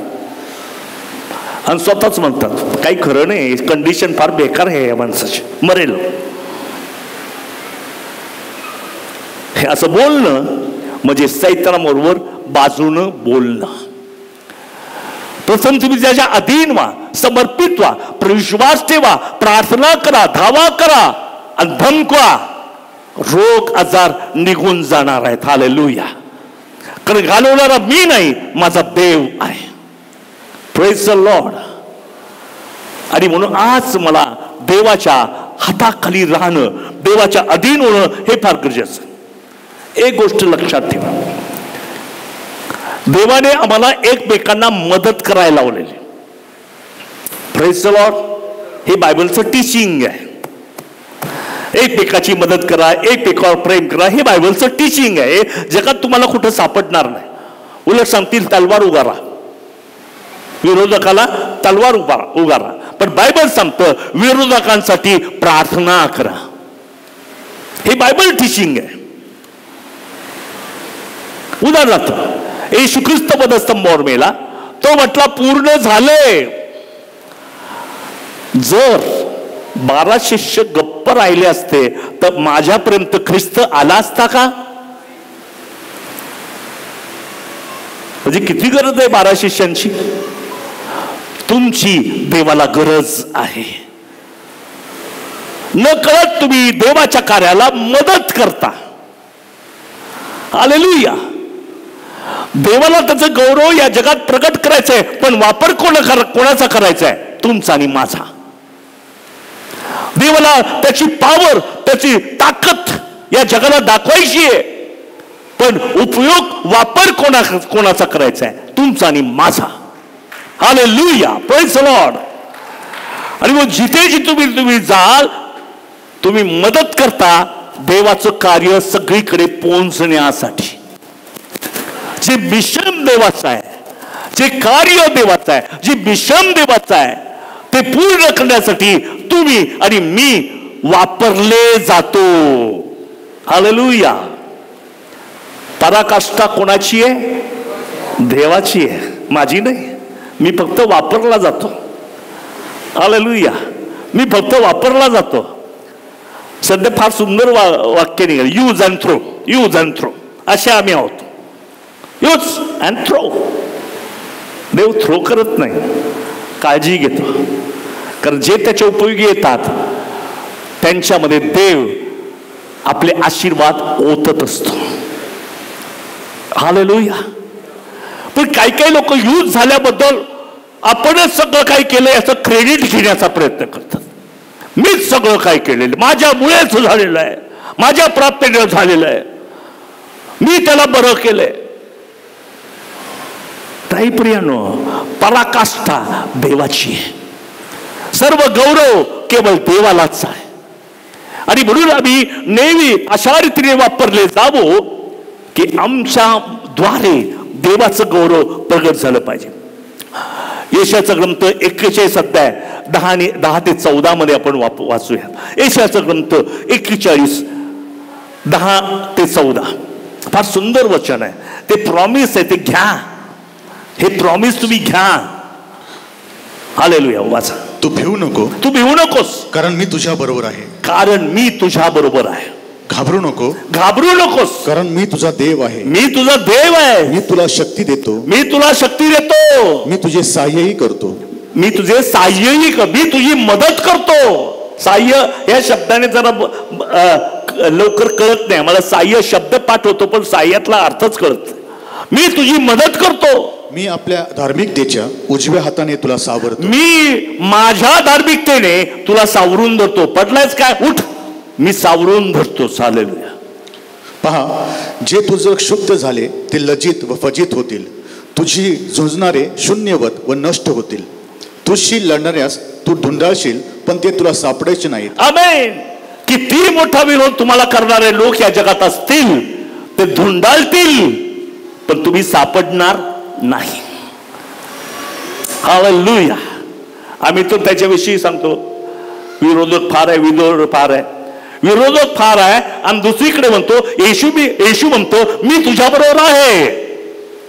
आणि स्वतःच म्हणतात काही खरं नाही, कंडिशन फार बेकार आहे या माणसाची, मरेल. हे असं बोलणं म्हणजे सैतानाबरोबर बाजूनं बोलणं. प्रथम तुम्ही त्याच्या अधीन व्हा, समर्पित व्हा, विश्वास ठेवा, प्रार्थना करा, धावा करा आणि धमकवा. रोग आजार निघून जाणार आहेत. हालेलुया. कारण घालवणारा मी नाही, माझा देव आहे. Praise the Lord. आणि म्हणून आज मला देवाच्या हाताखाली राहणं, देवाच्या अधीन होणं हे फार गरजेचं. एक गोष्ट लक्षात ठेवा, देवाने आम्हाला एकमेकांना मदत करायला लावलेली. Praise the Lord. हे बायबलचं टीचिंग आहे. एकमेकाची मदत करा, एकमेकावर प्रेम करा, हे बायबलचं टीचिंग आहे. जगात तुम्हाला कुठं सापडणार नाही. उलट सांगतील तलवार उगारा, विरोधकाला तलवार उगारा. पण बायबल सांगतं विरोधकांसाठी प्रार्थना करा. हे बायबल टीचिंग आहे. उदाहरणार्थ येशू ख्रिस्त पदस्तंभावर मेला, तो म्हटला पूर्ण झाले. जर 12 शिष्य गप्प राहिले असते तर माझ्यापर्यंत ख्रिस्त आला असता का? म्हणजे किती गरज आहे 12 शिष्यांची? तुमची देवाला गरज आहे. न कळत तुम्ही देवाच्या कार्याला मदत करता. हालेलुया. देवाला त्याचं गौरव या जगात प्रकट करायचंय, पण वापर कोणाचा करायचा आहे? तुमचा आणि माझा. देवाला त्याची पॉवर, त्याची ताकद या जगाला दाखवायची आहे, पण उपयोग वापर कोणाचा करायचा आहे? तुमचा आणि माझा. हालेलुया. Praise the Lord. आणि मग जिथे तुम्ही जाल, तुम्ही मदत करता देवाचं कार्य सगळीकडे पोहोचण्यासाठी. जे मिशन देवाचं आहे, जे कार्य देवाचं आहे, जे मिशन देवाचं आहे, ते पूर्ण करण्यासाठी तुम्ही आणि मी वापरले जातो. हालेलुया. पराकाष्ठा कोणाची आहे? देवाची आहे, माझी नाही. मी फक्त वापरला जातो. हालेलुया. मी फक्त वापरला जातो. सध्या फार सुंदर वाक्य निघाले, use and throw, use and throw. असे आम्ही आहोत. Use and throw. देव थ्रो करत नाही, काळजी घेतो. कारण जे त्याच्या उपयोगी येतात त्यांच्यामध्ये देव आपले आशीर्वाद ओतत असतो. हालेलुया. पण काही लोक यूज झाल्याबद्दल आपणच सगळं काही केलंय असं क्रेडिट घेण्याचा प्रयत्न करतात. मीच सगळं काय केलेलं, माझ्यामुळेच झालेलं आहे, माझ्या प्राप्तीने झालेलं आहे, मी त्याला बरं केलंय. ताई प्रियानो, पराकाष्ठा देवाची आहे. सर्व गौरव केवळ देवालाच आहे. आणि म्हणून आम्ही नेहमी अशा रीतीने वापरले जावो की आमच्या द्वारे देवाचं गौरव प्रगट झालं पाहिजे. यशाचा ग्रंथ 41 अध्याय 10 ते 14 मध्ये आपण वाचूया. यशाचा ग्रंथ 41 10 ते 14 फार सुंदर वचन आहे. ते प्रॉमिस आहे, ते घ्या. हे प्रॉमिस तुम्ही घ्या. हालेलुया. वाचा. तू भिवू नकोस, कारण मी तुझ्या बरोबर आहे. कारण मी तुझ्या बरोबर आहे. घाबरू नकोस, कारण मी तुझा देव आहे. मी तुझा देव आहे. मी तुला शक्ती देतो. मी तुझे सहाय्यही करतो. मी तुझी मदत करतो. सहाय्य या शब्दाने जरा लवकर कळत नाही मला. सहाय्य शब्द पाठ होतो पण सहाय्यातला अर्थच कळत. मी तुझी मदत करतो. मी आपल्या धार्मिकतेच्या उजव्या हाताने तुला सावरतो. मी माझ्या धार्मिकतेने तुला सावरून धरतो. पडलायच काय? उठ, मी सावरून धरतो. हालेलुया. पहा, जे तुझं क्षुब्ध झाले ते लज्जित व फजित होतील. तुझी झुंजणारे शून्यवत व नष्ट होतील. तुझशी लढणाऱ्यास तू ढुंडाळशील पण ते तुला सापडायचे नाहीत. आमेन. किती मोठा विरोध तुम्हाला करणारे लोक या जगात असतील, ते धुंडाळतील पण तुम्ही सापडणार नाही. हालेलुया. आम्ही तर त्याच्याविषयी सांगतो, विरोधक फार आहे. आणि दुसरीकडे म्हणतो येशू म्हणतो मी तुझ्या बरोबर आहे.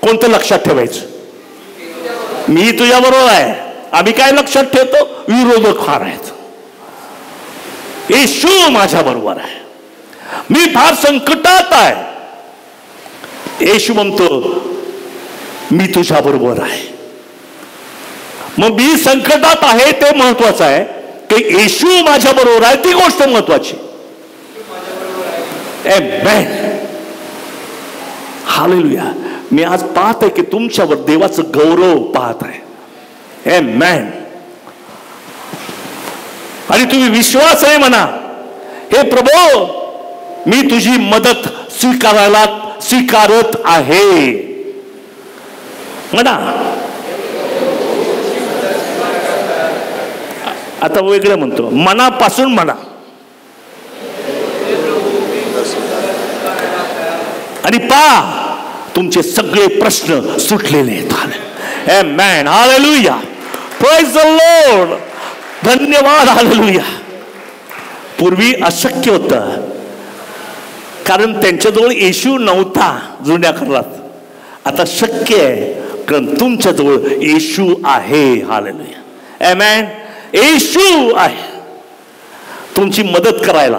कोणतं लक्षात ठेवायचं? मी तुझ्या बरोबर आहे. आम्ही काय लक्षात ठेवतो? विरोधक फार आहेत. येशू माझ्या बरोबर आहे. मी फार संकटात आहे. येशू म्हणतो मी तुझ्या बरोबर आहे. मग मी संकटात आहे ते महत्वाचं आहे की येशू माझ्या बरोबर आहे ती गोष्ट महत्वाची. आमेन. हालेलुया. मी आज पाहत आहे की तुमच्यावर देवाचं गौरव पाहत आहे. आमेन. आणि तुम्ही विश्वास आहे म्हणा, हे प्रभू मी तुझी मदत स्वीकारत आहे म्हणा. आता वेगळं म्हणतो, मनापासून म्हणा. आणि पहा तुमचे सगळे प्रश्न सुटलेले आहेत. आमेन. हालेलुया. Praise the Lord. धन्यवाद. हालेलुया. पूर्वी अशक्य होतं कारण त्यांच्याजवळ येशू नव्हता जुन्या काळात. आता शक्य आहे, कारण तुमच्याजवळ येशू आहे. हालेलुया, आमेन. येशू आहे तुमची मदत करायला,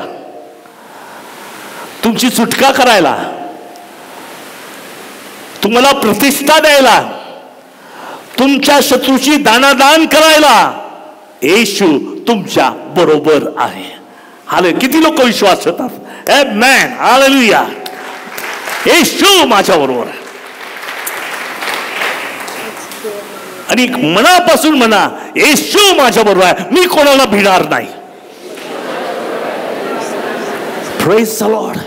तुमची सुटका करायला, तुम्हाला प्रतिष्ठा द्यायला, तुमच्या शत्रूची दानादान करायला. येशू तुमच्या बरोबर आहे. हाले, किती लोक विश्वास ठेवतात? आमेन, हालेलुया. येशू माझ्या बरोबर आहे. आणि मनापासून म्हणा, येशू माझ्या बरोबर आहे, मी कोणाला भिणार नाही. Praise the lord,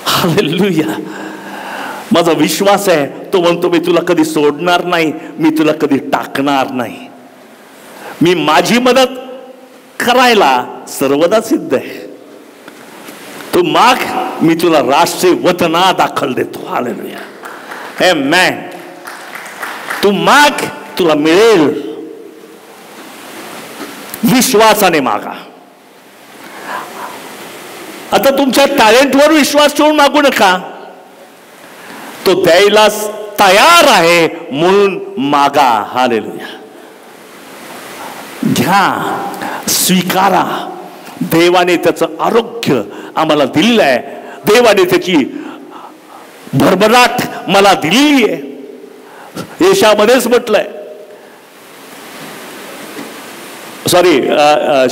hallelujah. माझा विश्वास आहे, तो म्हणतो मी तुला कधी सोडणार नाही, मी तुला कधी टाकणार नाही. मी माझी मदत करायला सर्वदा सिद्ध आहे. तू माग, मी तुला राष्ट्रीय वतना दाखल देतो. हालेलुया, आमेन. तू माग, तुला मिळेल. विश्वासाने मागा. आता तुमच्या टॅलेंटवर विश्वास ठेवून मागू नका. तो द्यायला तयार आहे म्हणून मागा. हालेलुया. घ्या, स्वीकारा. देवाने त्याचं आरोग्य आम्हाला दिलेलं आहे. देवाने त्याची भरभराट मला दिलेली आहे. येशामध्येच म्हटलंय,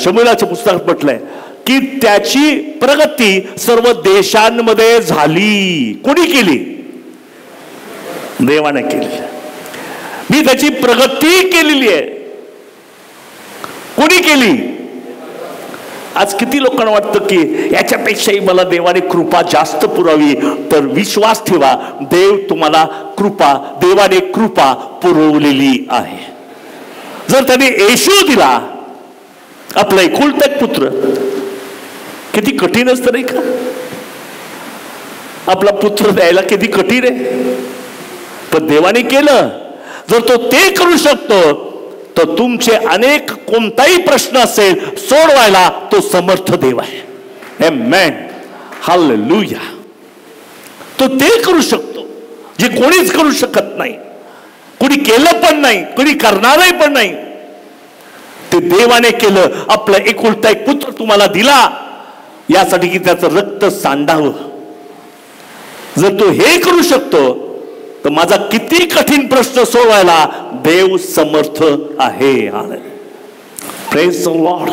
शमूएलाच्या पुस्तकात म्हटलंय की त्याची प्रगती सर्व देशांमध्ये झाली. कोणी केली? देवाने केली. मी त्याची प्रगती केलेली आहे. कोणी केली? आज किती लोकांना वाटतं की याच्यापेक्षाही मला देवाने कृपा जास्त पुरावी. तर विश्वास ठेवा, देव तुम्हाला कृपा, देवाने कृपा पुरवलेली आहे. जर त्याने येशू दिला, आपला एकुलता एक पुत्र, किती कठीण असतं नाही का? आपला पुत्र द्यायला किती कठीण आहे, पण देवाने केलं. जर तो ते करू शकतो, तर तुमचे अनेक कोणताही प्रश्न असेल सोडवायला तो समर्थ देव आहे. आमेन, हालेलुया. तो ते करू शकतो जे कोणीच करू शकत नाही, कोणी केलं पण नाही, कोणी करणारही पण नाही. ते देवाने केलं. आपला एकुलता एक पुत्र तुम्हाला दिला यासाठी की त्याचं रक्त सांडावं. जर तो हे करू शकतो, तर माझा किती कठीण प्रश्न सोडवायला देव समर्थ आहे. Praise the Lord.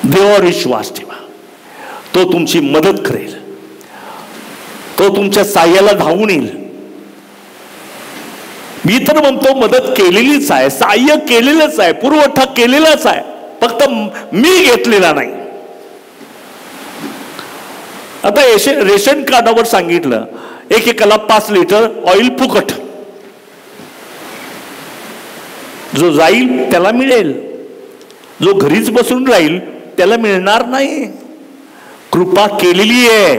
देवावर विश्वास ठेवा. तो तुमची मदत करेल. तो तुमच्या साह्याला धावून येईल. मी तर म्हणतो मदत केलेलीच आहे, साह्य केलेलंच आहे, पुरवठा केलेलाच आहे, फक्त मी घेतलेला नाही. आता रेशन कार्डावर सांगितलं एकेकाला 5 लिटर ऑइल फुकट. जो जाईल त्याला मिळेल, जो घरीच बसून राहील त्याला मिळणार नाही. कृपा केलेली आहे.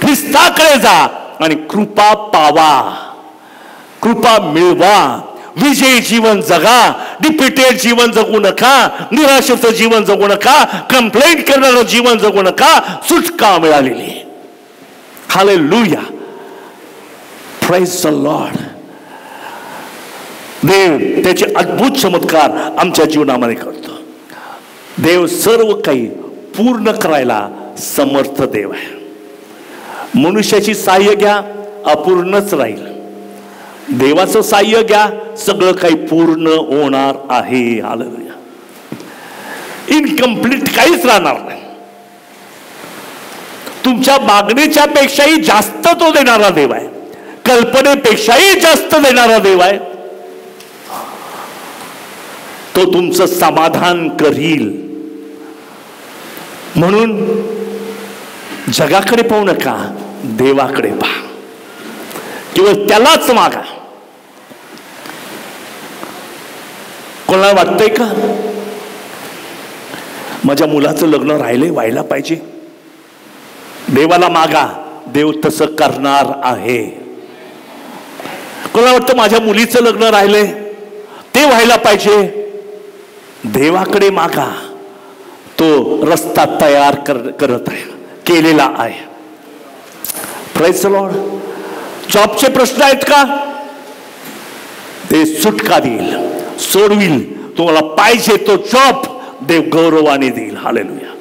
ख्रिस्ताकडे जा आणि कृपा पावा, कृपा मिळवा. विजयी जीवन जगा. डिप्युटेड जीवन जगू नका. निराशेचं जीवन जगू नका. कंप्लेंट करणारं जीवन जगू नका. सुटका मिळालेली. Hallelujah, praise the lord. देव त्याचे अद्भुत चमत्कार आमच्या जीवनामध्ये करतो. देव सर्व काही पूर्ण करायला समर्थ देव आहे. मनुष्याची साह्य घ्या, अपूर्णच राहील. देवाचं साह्य घ्या, सगळं काही पूर्ण होणार आहे. हालेलुया. इनकम्प्लीट काहीच राहणार नाही. तुमच्या मागणीच्या पेक्षाही जास्त तो देणारा देव आहे. कल्पनेपेक्षाही जास्त देणारा देव आहे. तो तुमचं समाधान करील. म्हणून जगाकडे पाहू नका, देवाकडे पहा. केवळ त्यालाच मागा. कोणाला वाटतंय का माझ्या मुलाचं लग्न राहिले व्हायला पाहिजे? देवाला मागा, देव तसं करणार आहे. कोणाला वाटतं माझ्या मुलीचं लग्न राहिले ते व्हायला पाहिजे? देवाकडे मागा, तो रस्ता तयार करत आहे, केलेला आहे. Praise the Lord. जॉबचे प्रश्न आहेत का, ते सुटका देईल, सोडविल. तुम्हाला पाहिजे तो जॉब देव गौरवाने देईल. हालेलुया.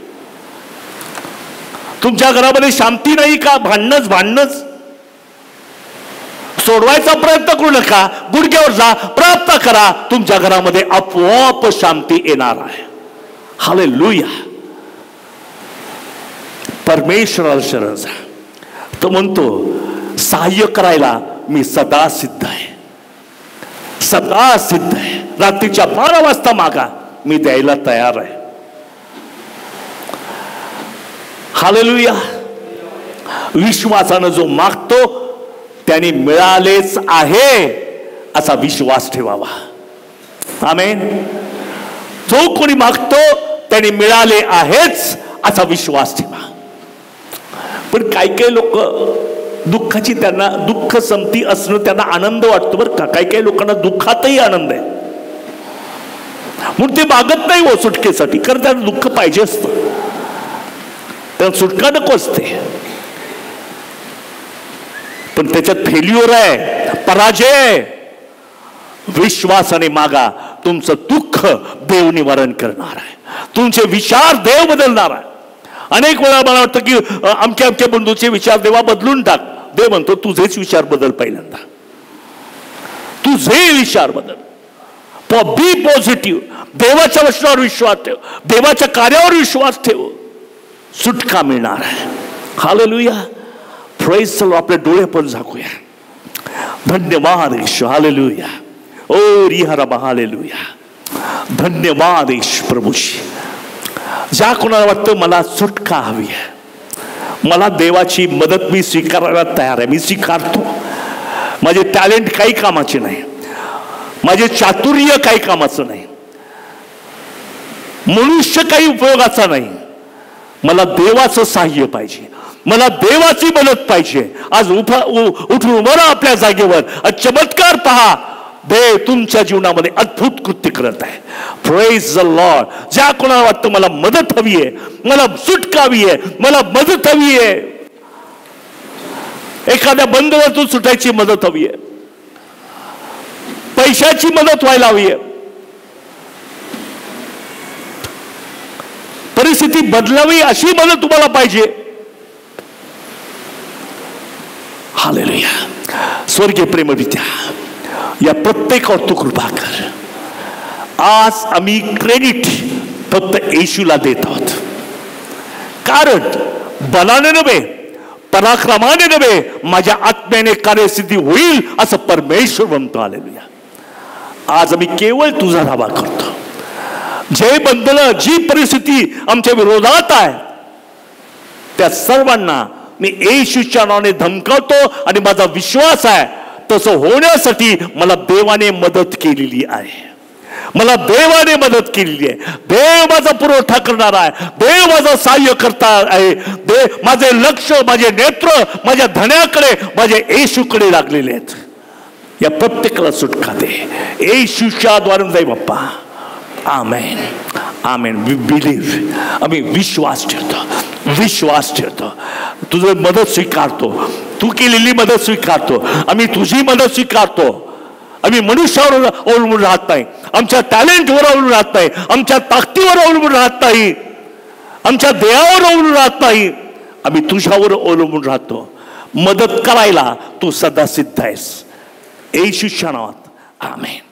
तुमच्या घरामध्ये शांती नाही का, भांडणच सोडवायचा प्रयत्न करू नका, गुडघ्यावर जा, प्रार्थना करा, तुमच्या घरामध्ये आपोआप शांती येणार आहे. हालेलुया. परमेश्वराला शरण जा. तो म्हणतो सहाय्य करायला मी सदा सिद्ध आहे, सदा सिद्ध आहे. रात्रीच्या 12 वाजता मागा, मी द्यायला तयार आहे. हालेलुया. विश्वासानं जो मागतो त्याने मिळालेच आहे असा विश्वास ठेवावा. आमेन. जो कोणी मागतो त्याने मिळाले आहेच असा विश्वास ठेवा. पण काही लोक दुःखाची, त्यांना दुःख संपती असणं त्यांना आनंद वाटतो बरं का. काही लोकांना दुःखातही आनंद आहे, म्हणून ते मागत नाही हो सुटकेसाठी, कारण त्यांना दुःख पाहिजे असतं, त्यांना सुटका नको असते. पण त्याच्यात फेल्युअर आहे, पराजय आहे. विश्वासाने मागा, तुमचं दुःख देव निवारण करणार आहे, तुमचे विचार देव बदलणार आहे. अनेक वेळा मला वाटतं की आमच्या बंधूचे विचार देवा बदलून टाक. देव म्हणतो तुझेच विचार बदल, पहिल्यांदा तुझे विचार बदल. बी पॉझिटिव्ह. देवाच्या वचनावर विश्वास ठेव, देवाच्या कार्यावर विश्वास ठेव, सुटका मिळणार आहे. हालेलुया. Praise the Lord. आपले डोळे पण झाकूया. धन्यवाद ईश्वर. हालेलुया. ओ रिहरा. हालेलुया. धन्यवाद ईश्वर प्रभूशी. ज्या कोणाला वाटतं मला सुटका हवी आहे, मला देवाची मदत मी स्वीकारायला तयार आहे, मी स्वीकारतो. माझे टॅलेंट काही कामाचे नाही, माझे चातुर्य काही कामाचं नाही, मनुष्य काही उपयोगाचा नाही. मला देवाचं सहाय्य पाहिजे, मला देवाची मदत पाहिजे. आज उठून उभं राहा आपल्या जागेवर. चमत्कार पहा. देव तुमच्या जीवनामध्ये अद्भुत कृत्य करत आहे. Praise the Lord. ज्या कोणाला वाटतं मला मदत हवी आहे, मला सुटका हवी आहे, मला मदत हवी आहे, एखाद्या बंधनातून सुटायची मदत हवी आहे, पैशाची मदत व्हायला हवी आहे, परिस्थिती बदलावी अशी मदत तुम्हाला पाहिजे. हालेलुया. स्वर्गीय प्रेमपित्या, या प्रत्येकावर तू कृपा कर. आज आम्ही क्रेडिट फक्त येशूला देत आहोत, कारण बलाने नव्हे, पराक्रमाने नव्हे, माझ्या आत्म्याने कार्यसिद्धी होईल असं परमेश्वर म्हणतो. हालेलुया. आज आम्ही केवळ तुझा धावा करतो. जे बंधनं, जी परिस्थिती आमच्या विरोधात आहे, त्या सर्वांना मी येशूच्या नावाने धमकावतो. आणि माझा विश्वास आहे तसं होण्यासाठी मला देवाने मदत केलेली आहे, मला देवाने मदत केलेली आहे. देव माझा पुरवठा करणार आहे, देव माझा सहाय्य करणार आहे. देव माझे लक्ष, माझे नेत्र माझ्या धन्याकडे, माझ्या येशूकडे लागलेले आहेत. या प्रत्येकाला सुटका दे येशूच्या द्वारे जाई बाप्पा. आमेन. आमेन. We believe. आम्ही विश्वास ठेवतो, विश्वास ठेवतो. तुझं मदत स्वीकारतो, तू केलेली मदत स्वीकारतो. आम्ही तुझी मदत स्वीकारतो. आम्ही मनुष्यावर अवलंबून राहत नाही, आमच्या टॅलेंटवर अवलंबून राहत नाही, आमच्या ताकदीवर अवलंबून राहत नाही, आमच्या देहावर अवलंबून राहत नाही. आम्ही तुझ्यावर अवलंबून राहतो. मदत करायला तू सदा सिद्ध आहेस. येशूच्या नावात. आमेन.